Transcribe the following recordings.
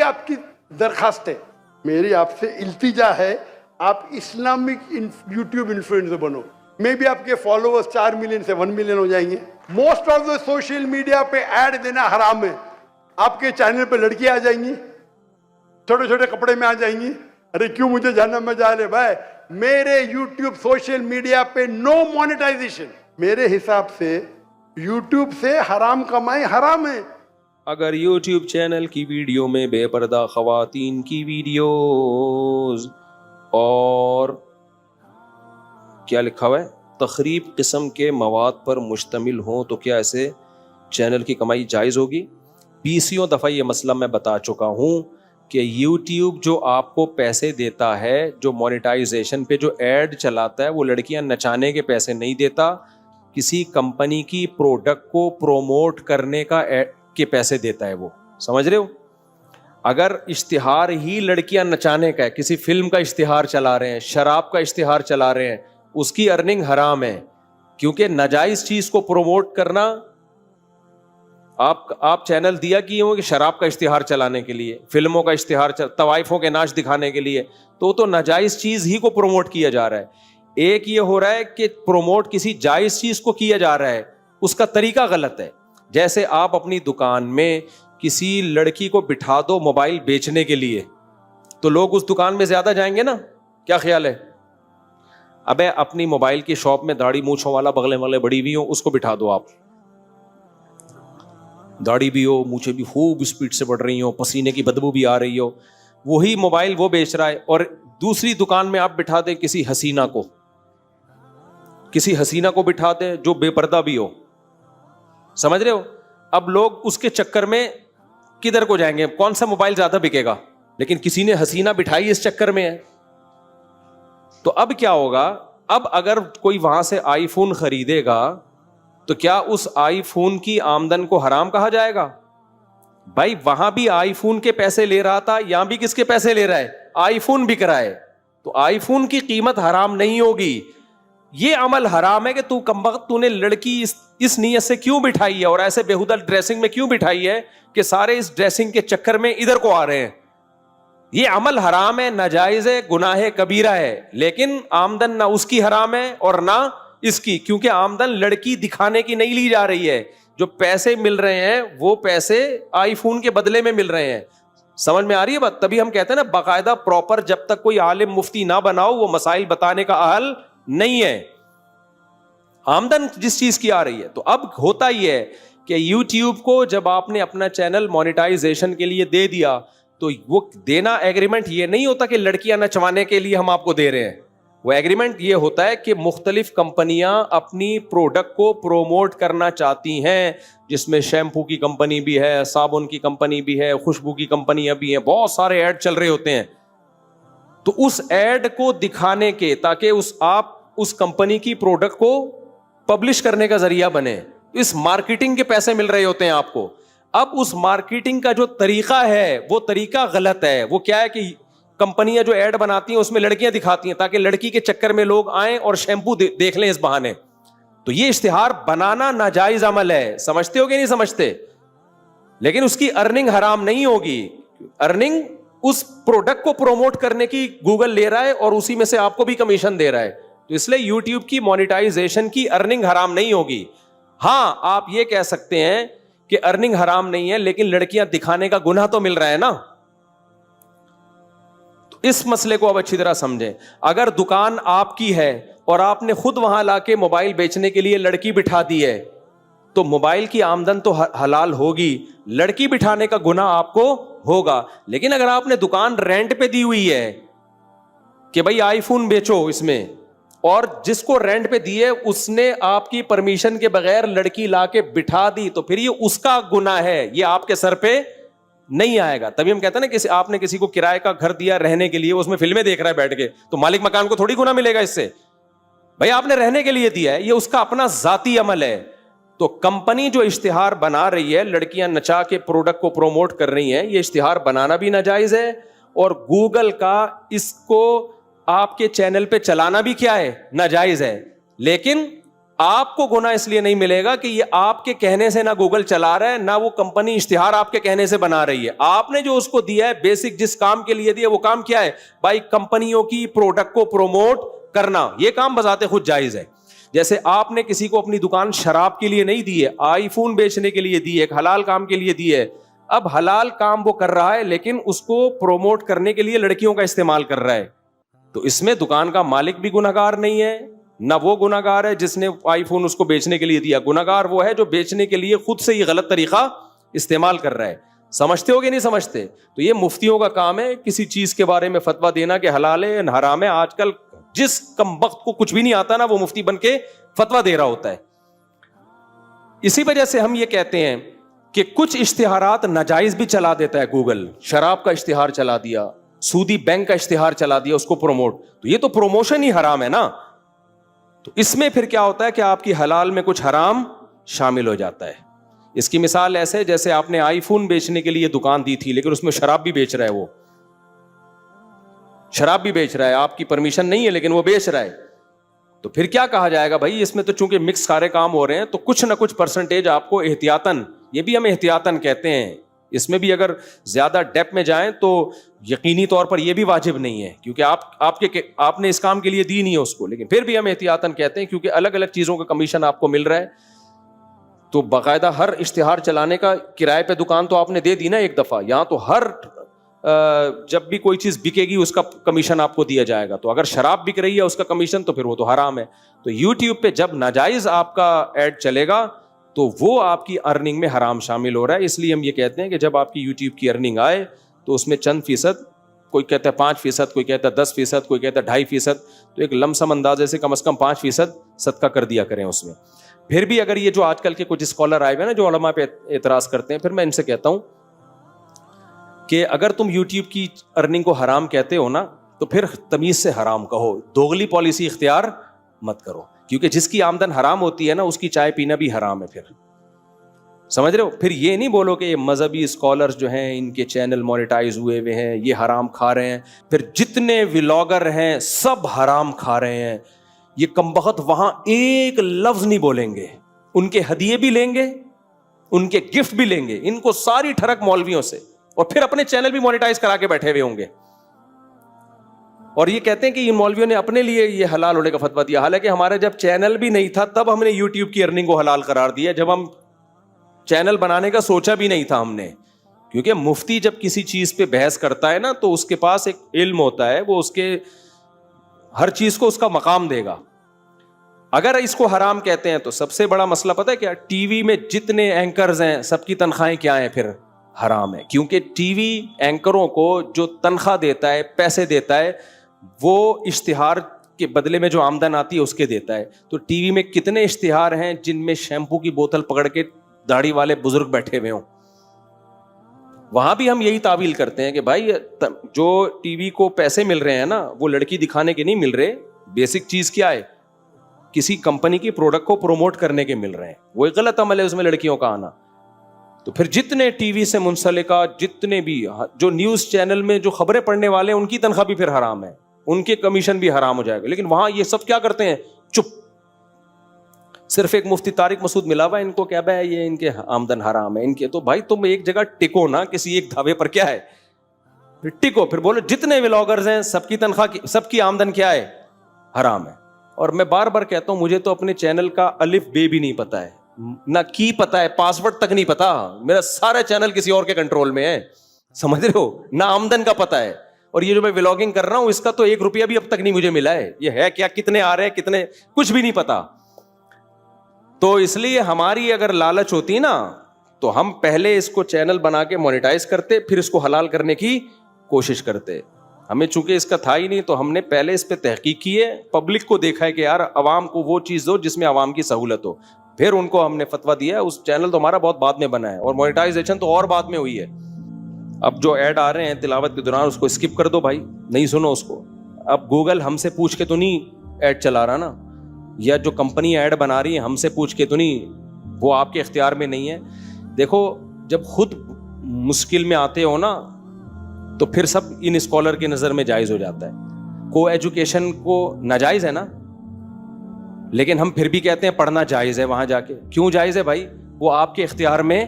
آپ کی درخواست ہے, میری آپ سے التجا ہے, آپ اسلامک یوٹیوب انفلوئنسر بنو. میں بھی آپ کے فالوورز 4 ملین سے 1 ملین ہو جائیں گے. Most of the social media پہ ایڈ دینا حرام ہے. آپ کے چینل پہ لڑکیاں آ جائیں گی, چھوٹے چھوٹے کپڑے میں آ جائیں گی. ارے کیوں مجھے جہنم میں جا رہے بھائی؟ میرے یوٹیوب سوشل میڈیا پہ نو مونیٹائزیشن. میرے حساب سے یوٹیوب سے حرام کمائی حرام ہے. اگر یوٹیوب چینل کی ویڈیو میں بے پردہ خواتین کی ویڈیوز اور کیا لکھا ہوا ہے تخریب قسم کے مواد پر مشتمل ہوں تو کیا ایسے چینل کی کمائی جائز ہوگی؟ 20 دفعہ یہ مسئلہ میں بتا چکا ہوں کہ یوٹیوب جو آپ کو پیسے دیتا ہے, جو مونیٹائزیشن پہ جو ایڈ چلاتا ہے, وہ لڑکیاں نچانے کے پیسے نہیں دیتا, کسی کمپنی کی پروڈکٹ کو پروموٹ کرنے کے پیسے دیتا ہے. وہ سمجھ رہے ہو؟ اگر اشتہار ہی لڑکیاں نچانے کا ہے, کسی فلم کا اشتہار چلا رہے ہیں, شراب کا اشتہار چلا رہے ہیں, اس کی ارننگ حرام ہے, کیونکہ ناجائز چیز کو پروموٹ کرنا. آپ چینل دیا کیے ہوں کہ شراب کا اشتہار چلانے کے لیے, فلموں کا اشتہار, طوائفوں کے ناچ دکھانے کے لیے, تو ناجائز چیز ہی کو پروموٹ کیا جا رہا ہے. ایک یہ ہو رہا ہے کہ پروموٹ کسی جائز چیز کو کیا جا رہا ہے, اس کا طریقہ غلط ہے. جیسے آپ اپنی دکان میں کسی لڑکی کو بٹھا دو موبائل بیچنے کے لیے, تو لوگ اس دکان میں زیادہ جائیں گے نا. کیا خیال ہے؟ ابے اپنی موبائل کی شاپ میں داڑھی مونچھوں والا بغلیں والے بڑی بھی ہوں, اس کو بٹھا دو. آپ داڑھی بھی ہو, مونچھیں بھی خوب اسپیڈ سے بڑھ رہی ہو, پسینے کی بدبو بھی آ رہی ہو, وہی موبائل وہ بیچ رہا ہے. اور دوسری دکان میں آپ بٹھا دیں کسی حسینہ کو بٹھا دیں جو بے پردہ بھی ہو. سمجھ رہے ہو؟ اب لوگ اس کے چکر میں کدھر کو جائیں گے؟ کون سا موبائل زیادہ بکے گا؟ لیکن کسی نے حسینہ بٹھائی اس چکر میں ہے. تو اب کیا ہوگا؟ اب اگر کوئی وہاں سے آئی فون خریدے گا تو کیا اس آئی فون کی آمدن کو حرام کہا جائے گا؟ بھائی وہاں بھی آئی فون کے پیسے لے رہا تھا, یہاں بھی کس کے پیسے لے رہا ہے؟ آئی فون بک رہا ہے, تو آئی فون کی قیمت حرام نہیں ہوگی. یہ عمل حرام ہے کہ تو کمبخت تو نے لڑکی اس نیت سے کیوں بٹھائی ہے اور ایسے بےہودہ ڈریسنگ میں کیوں بٹھائی ہے کہ سارے اس ڈریسنگ کے چکر میں ادھر کو آ رہے ہیں. یہ عمل حرام ہے, ناجائز ہے, گناہ کبیرہ ہے, لیکن آمدن نہ اس کی حرام ہے اور نہ اس کی, کیونکہ آمدن لڑکی دکھانے کی نہیں لی جا رہی ہے. جو پیسے مل رہے ہیں وہ پیسے آئی فون کے بدلے میں مل رہے ہیں. سمجھ میں آ رہی ہے بات؟ تبھی ہم کہتے ہیں نا باقاعدہ پراپر جب تک کوئی عالم مفتی نہ بناؤ وہ مسائل بتانے کا اہل نہیں ہے. آمدن جس چیز کی آ رہی ہے. تو اب ہوتا یہ ہے کہ یوٹیوب کو جب آپ نے اپنا چینل مونیٹائزیشن کے لیے دے دیا تو وہ دینا ایگریمنٹ یہ نہیں ہوتا کہ لڑکیاں نچوانے کے لیے ہم آپ کو دے رہے ہیں. وہ ایگریمنٹ یہ ہوتا ہے کہ مختلف کمپنیاں اپنی پروڈکٹ کو پروموٹ کرنا چاہتی ہیں, جس میں شیمپو کی کمپنی بھی ہے, صابن کی کمپنی بھی ہے, خوشبو کی کمپنیاں بھی ہیں, بہت سارے ایڈ چل رہے ہوتے ہیں. تو اس ایڈ کو دکھانے کے تاکہ آپ اس کمپنی کی پروڈکٹ کو پبلش کرنے کا ذریعہ بنے, اس مارکیٹنگ کے پیسے مل رہے ہوتے ہیں آپ کو. اب اس مارکیٹنگ کا جو طریقہ ہے وہ طریقہ غلط ہے. وہ کیا ہے کہ کمپنیاں جو ایڈ بناتی ہیں اس میں لڑکیاں دکھاتی ہیں تاکہ لڑکی کے چکر میں لوگ آئیں اور شیمپو دیکھ لیں اس بہانے. تو یہ اشتہار بنانا ناجائز عمل ہے. سمجھتے ہو کہ نہیں سمجھتے؟ لیکن اس کی ارننگ حرام نہیں ہوگی. ارننگ اس پروڈکٹ کو پروموٹ کرنے کی گوگل لے رہا ہے اور اسی میں سے آپ کو بھی کمیشن دے رہا ہے. تو اس لیے یوٹیوب کی مونیٹائزیشن کی ارننگ حرام نہیں ہوگی. ہاں آپ یہ کہہ سکتے ہیں کہ ارننگ حرام نہیں ہے لیکن لڑکیاں دکھانے کا گناہ تو مل رہا ہے نا. تو اس مسئلے کو اب اچھی طرح سمجھیں. اگر دکان آپ کی ہے اور آپ نے خود وہاں لا کے موبائل بیچنے کے لیے لڑکی بٹھا دی ہے تو موبائل کی آمدن تو حلال ہوگی, لڑکی بٹھانے کا گناہ آپ کو ہوگا. لیکن اگر آپ نے دکان رینٹ پہ دی ہوئی ہے کہ بھائی آئی فون بیچو اس میں, اور جس کو رینٹ پہ دیے اس نے آپ کی پرمیشن کے بغیر لڑکی لا کے بٹھا دی, تو پھر یہ اس کا گناہ ہے, یہ آپ کے سر پہ نہیں آئے گا. تبھی ہم کہتے ہیں نا کہ آپ نے کسی کو کرائے کا گھر دیا رہنے کے لیے, اس میں فلمیں دیکھ رہا ہے بیٹھ کے, تو مالک مکان کو تھوڑی گناہ ملے گا اس سے. بھائی آپ نے رہنے کے لیے دیا ہے, یہ اس کا اپنا ذاتی عمل ہے. تو کمپنی جو اشتہار بنا رہی ہے, لڑکیاں نچا کے پروڈکٹ کو پروموٹ کر رہی ہیں, یہ اشتہار بنانا بھی ناجائز ہے, اور گوگل کا اس کو آپ کے چینل پہ چلانا بھی کیا ہے؟ ناجائز ہے. لیکن آپ کو گناہ اس لیے نہیں ملے گا کہ یہ آپ کے کہنے سے نہ گوگل چلا رہا ہے نہ وہ کمپنی اشتہار آپ کے کہنے سے بنا رہی ہے. آپ نے جو اس کو دیا ہے بیسک جس کام کے لیے دیا وہ کام کیا ہے بھائی؟ کمپنیوں کی پروڈکٹ کو پروموٹ کرنا. یہ کام بذات خود جائز ہے. جیسے آپ نے کسی کو اپنی دکان شراب کے لیے نہیں دی ہے, آئی فون بیچنے کے لیے دی ہے, ایک حلال کام کے لیے دی ہے. اب حلال کام وہ کر رہا ہے لیکن اس کو پروموٹ کرنے کے لیے لڑکیوں کا استعمال کر رہا ہے, تو اس میں دکان کا مالک بھی گنہگار نہیں ہے, نہ وہ گنہگار ہے جس نے آئی فون اس کو بیچنے کے لیے دیا. گنہگار وہ ہے جو بیچنے کے لیے خود سے یہ غلط طریقہ استعمال کر رہا ہے. سمجھتے ہو کہ نہیں سمجھتے؟ تو یہ مفتیوں کا کام ہے کسی چیز کے بارے میں فتویٰ دینا کہ حلال ہے حرام ہے. آج کل جس کم وقت کو کچھ بھی نہیں آتا نا وہ مفتی بن کے فتویٰ دے رہا ہوتا ہے. اسی وجہ سے ہم یہ کہتے ہیں کہ کچھ اشتہارات ناجائز بھی چلا دیتا ہے گوگل. شراب کا اشتہار چلا دیا, سودی بینک کا اشتہار چلا دیا, اس کو پروموٹ, تو یہ تو پروموشن ہی حرام ہے نا. تو اس میں پھر کیا ہوتا ہے کہ آپ کی حلال میں کچھ حرام شامل ہو جاتا ہے. اس کی مثال ایسے جیسے آپ نے آئی فون بیچنے کے لیے دکان دی تھی لیکن اس میں شراب بھی بیچ رہا ہے, وہ شراب بھی بیچ رہا ہے, آپ کی پرمیشن نہیں ہے لیکن وہ بیچ رہا ہے. تو پھر کیا کہا جائے گا بھائی؟ اس میں تو چونکہ مکس سارے کام ہو رہے ہیں تو کچھ نہ کچھ پرسنٹیج آپ کو احتیاطاً, یہ بھی ہم احتیاطاً کہتے ہیں, اس میں بھی اگر زیادہ ڈیپ میں جائیں تو یقینی طور پر یہ بھی واجب نہیں ہے کیونکہ آپ نے اس کام کے لیے دی نہیں ہے اس کو, لیکن پھر بھی ہم احتیاطاً کہتے ہیں کیونکہ الگ الگ چیزوں کا کمیشن آپ کو مل رہا ہے. تو باقاعدہ ہر اشتہار چلانے کا کرائے پہ دکان تو آپ نے دے دی نا ایک دفعہ, یہاں تو ہر جب بھی کوئی چیز بکے گی اس کا کمیشن آپ کو دیا جائے گا. تو اگر شراب بک رہی ہے اس کا کمیشن تو پھر وہ تو حرام ہے. تو یوٹیوب پہ جب ناجائز آپ کا ایڈ چلے گا تو وہ آپ کی ارننگ میں حرام شامل ہو رہا ہے. اس لیے ہم یہ کہتے ہیں کہ جب آپ کی یوٹیوب کی ارننگ آئے تو اس میں چند فیصد, کوئی کہتا ہے 5%, کوئی کہتا ہے 10%, کوئی کہتا ہے 2.5%, تو ایک لم سم اندازے سے کم از کم 5% صدقہ کر دیا کریں اس میں. پھر بھی اگر یہ جو آج کل کے کچھ اسکالر آئے ہوئے نا جو علماء پہ اعتراض کرتے ہیں, پھر میں ان سے کہتا ہوں کہ اگر تم یوٹیوب کی ارننگ کو حرام کہتے ہو نا تو پھر تمیز سے حرام کہو, دوغلی پالیسی اختیار مت کرو, کیونکہ جس کی آمدن حرام ہوتی ہے نا اس کی چائے پینا بھی حرام ہے. پھر سمجھ رہے ہو؟ پھر یہ نہیں بولو کہ یہ مذہبی اسکالرز جو ہیں ان کے چینل مونیٹائز ہوئے ہوئے ہیں یہ حرام کھا رہے ہیں, پھر جتنے ولاگر ہیں سب حرام کھا رہے ہیں. یہ کمبخت وہاں ایک لفظ نہیں بولیں گے, ان کے ہدیے بھی لیں گے, ان کے گفٹ بھی لیں گے, ان کو ساری ٹھڑک مولویوں سے, اور پھر اپنے چینل بھی مونیٹائز کرا کے بیٹھے ہوئے ہوں گے. اور یہ کہتے ہیں کہ ان مولویوں نے اپنے لیے یہ حلال ہونے کا فتویٰ دیا, حالانکہ ہمارا جب چینل بھی نہیں تھا تب ہم نے یوٹیوب کی ارننگ کو حلال قرار دیا, جب ہم چینل بنانے کا سوچا بھی نہیں تھا ہم نے. کیونکہ مفتی جب کسی چیز پہ بحث کرتا ہے نا تو اس کے پاس ایک علم ہوتا ہے, وہ اس کے ہر چیز کو اس کا مقام دے گا. اگر اس کو حرام کہتے ہیں تو سب سے بڑا مسئلہ پتہ ہے کیا؟ ٹی وی میں جتنے اینکرز ہیں سب کی تنخواہیں کیا ہیں؟ پھر حرام ہے, کیونکہ ٹی وی اینکروں کو جو تنخواہ دیتا ہے, پیسے دیتا ہے, وہ اشتہار کے بدلے میں جو آمدن آتی ہے اس کے دیتا ہے. تو ٹی وی میں کتنے اشتہار ہیں جن میں شیمپو کی بوتل پکڑ کے داڑھی والے بزرگ بیٹھے ہوئے ہوں؟ وہاں بھی ہم یہی تعویل کرتے ہیں کہ بھائی جو ٹی وی کو پیسے مل رہے ہیں نا وہ لڑکی دکھانے کے نہیں مل رہے, بیسک چیز کیا ہے؟ کسی کمپنی کی پروڈکٹ کو پروموٹ کرنے کے مل رہے ہیں. وہ ایک غلط عمل ہے اس میں لڑکیوں کا آنا. تو پھر جتنے ٹی وی سے منسلکہ جتنے بھی جو نیوز چینل میں جو خبریں پڑھنے والے ہیں ان کی تنخواہ بھی پھر حرام ہے, ان کے کمیشن بھی حرام ہو جائے گا. لیکن وہاں یہ سب کیا کرتے ہیں؟ چپ. صرف ایک مفتی طارق مسعود ملا ہوا ان کو کیا بھائی یہ ان کے آمدن حرام ہے ان کے. تو بھائی تم ایک جگہ ٹکو نا, کسی ایک دھاوے پر کیا ہے ٹکو. پھر بولو جتنے ولاگرز ہیں سب کی تنخواہ سب کی آمدن کیا ہے؟ حرام ہے. اور میں بار بار کہتا ہوں مجھے تو اپنے چینل کا الف بے بھی نہیں پتا ہے, نہ کی پتا ہے, پاسورڈ تک نہیں پتا. میرا سارا چینل کسی اور کے کنٹرول میں ہے, سمجھ رہے ہو؟ نہ آمدن کا پتا ہے. اور یہ جو میں ولاگنگ کر رہا ہوں اس کا تو 1 روپیہ بھی اب تک نہیں مجھے ملا ہے. یہ ہے کیا, کتنے آ رہے ہیں, کتنے, کچھ بھی نہیں پتا. تو اس لیے ہماری اگر لالچ ہوتی نا تو ہم پہلے اس کو چینل بنا کے مونیٹائز کرتے, پھر اس کو حلال کرنے کی کوشش کرتے. ہمیں چونکہ اس کا تھا ہی نہیں تو ہم نے پہلے اس پہ تحقیق کی ہے, پبلک کو دیکھا ہے کہ یار عوام کو وہ چیز دو جس میں عوام کی سہولت ہو, پھر ان کو ہم نے فتویٰ دیا ہے. اس چینل تو ہمارا بہت بعد میں بنا ہے اور مونیٹائزیشن تو اور بعد میں ہوئی ہے. اب جو ایڈ آ رہے ہیں تلاوت کے دوران اس کو اسکپ کر دو بھائی, نہیں سنو اس کو. اب گوگل ہم سے پوچھ کے تو نہیں ایڈ چلا رہا نا, یا جو کمپنی ایڈ بنا رہی ہے ہم سے پوچھ کے تو نہیں, وہ آپ کے اختیار میں نہیں ہے. دیکھو جب خود مشکل میں آتے ہو نا تو پھر سب ان اسکالر کی نظر میں جائز ہو جاتا ہے. کو ایجوکیشن کو ناجائز ہے نا, لیکن ہم پھر بھی کہتے ہیں پڑھنا جائز ہے وہاں جا کے. کیوں جائز ہے بھائی؟ وہ آپ کے اختیار میں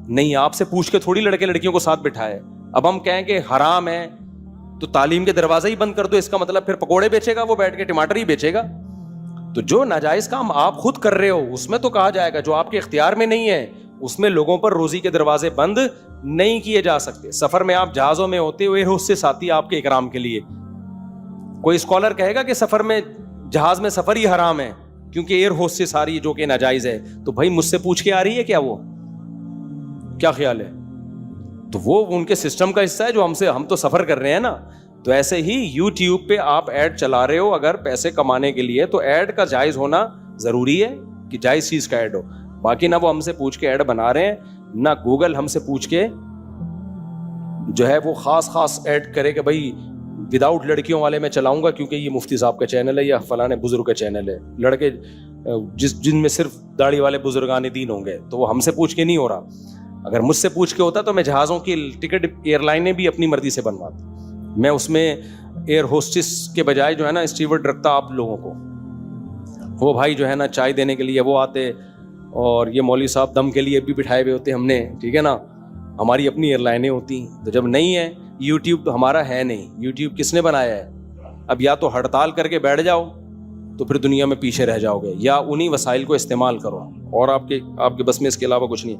نہیں, آپ سے پوچھ کے تھوڑی لڑکے لڑکیوں کو ساتھ بٹھائے. اب ہم کہیں کہ حرام ہے تو تعلیم کے دروازے ہی بند کر دو, اس کا مطلب پھر پکوڑے بیچے گا وہ بیٹھ کے, ٹماٹر ہی بیچے گا. تو جو ناجائز کام آپ خود کر رہے ہو اس میں تو کہا جائے گا, جو آپ کے اختیار میں نہیں ہے اس میں لوگوں پر روزی کے دروازے بند نہیں کیے جا سکتے. سفر میں آپ جہازوں میں ہوتے ہوئے ایئر ہوسٹس آتی ہے آپ کے اکرام کے لیے. کوئی اسکالر کہے گا کہ سفر میں جہاز میں سفر ہی حرام ہے کیونکہ ایئر ہوسٹس آ رہی ہے جو کہ ناجائز ہے, تو بھائی مجھ سے پوچھ کے آ رہی ہے کیا؟ وہ کیا خیال ہے؟ تو وہ ان کے سسٹم کا حصہ ہے جو ہم تو سفر کر رہے ہیں نا. تو ایسے ہی یوٹیوب پہ آپ ایڈ چلا رہے ہو اگر پیسے کمانے کے لیے, تو ایڈ کا جائز ہونا ضروری ہے کہ جائز چیز کا ایڈ ہو. باقی نہ وہ ہم سے پوچھ کے ایڈ بنا رہے ہیں, نہ گوگل ہم سے پوچھ کے جو ہے وہ خاص ایڈ کرے کہ بھائی وداؤٹ لڑکیوں والے میں چلاؤں گا کیونکہ یہ مفتی صاحب کا چینل ہے یا فلاں بزرگ کا چینل ہے. لڑکے جن میں صرف داڑھی والے بزرگان دین ہوں گے, تو وہ ہم سے پوچھ کے نہیں ہو رہا. اگر مجھ سے پوچھ کے ہوتا تو میں جہازوں کی ٹکٹ ایئر لائنیں بھی اپنی مرضی سے بنواتا. میں اس میں ایئر ہوسٹس کے بجائے جو ہے نا اسٹیورڈ رکھتا آپ لوگوں کو. وہ بھائی جو ہے نا چائے دینے کے لیے وہ آتے, اور یہ مولوی صاحب دم کے لیے بھی بٹھائے ہوئے ہوتے ہم نے, ٹھیک ہے نا. ہماری اپنی ایئر لائنیں ہوتی. تو جب نہیں ہے یوٹیوب تو ہمارا ہے نہیں. یوٹیوب کس نے بنایا ہے؟ اب یا تو ہڑتال کر کے بیٹھ جاؤ تو پھر دنیا میں پیچھے رہ جاؤ گے, یا انہی وسائل کو استعمال کرو, اور آپ کے بس میں اس کے علاوہ کچھ نہیں.